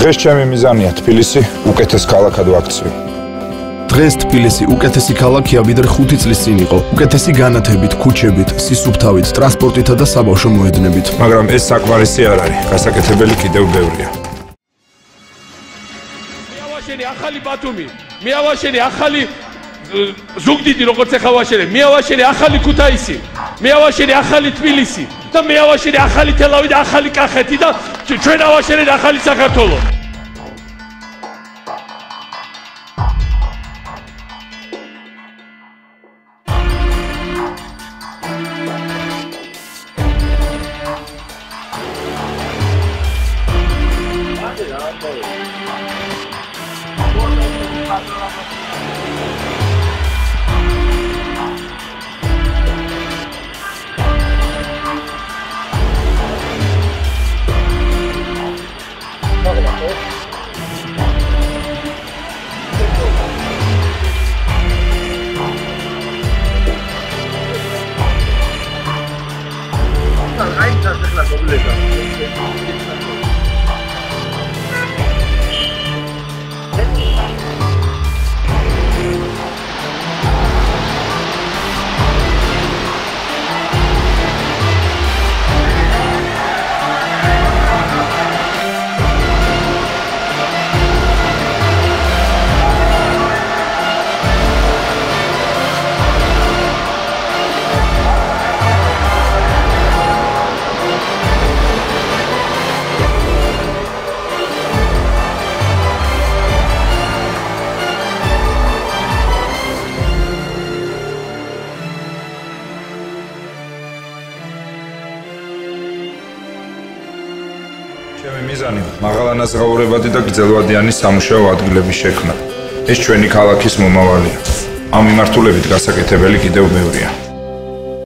დღეს ჩემი მიზანია თბილისი უკეთეს ქალაქად ვაქციო. დღეს თბილისი უკეთესი ქალაქია, ვიდრე 5 წლის წინ იყო. უკეთესი განათებით, ქუჩებით, სისუფთავით, ტრანსპორტითა და საბავშვო მოედნებით. მაგრამ ეს საკმარისი არ არის. გასაკეთებელი კიდევ ბევრია. მეავაშენი ახალი ბათუმი, მეავაშენი ახალი ზუგდიდი, როგორც ახლა ვაშენე, მეავაშენი ახალი ქუთაისი, მეავაშენი ახალი თბილისი და მეავაშენი ახალი თელავი და ახალი კახეთი და ჩვენ ავაშენეთ ახალი საქართველო. ჩემი მიზანი მაღალანაზღაურებადი და გრძელვადიანი სამუშაო ადგილების შექმნა. ეს ჩვენი ქალაქის მომავალია. ამ მიმართულებით გასაკეთებელი კიდევ ბევრია.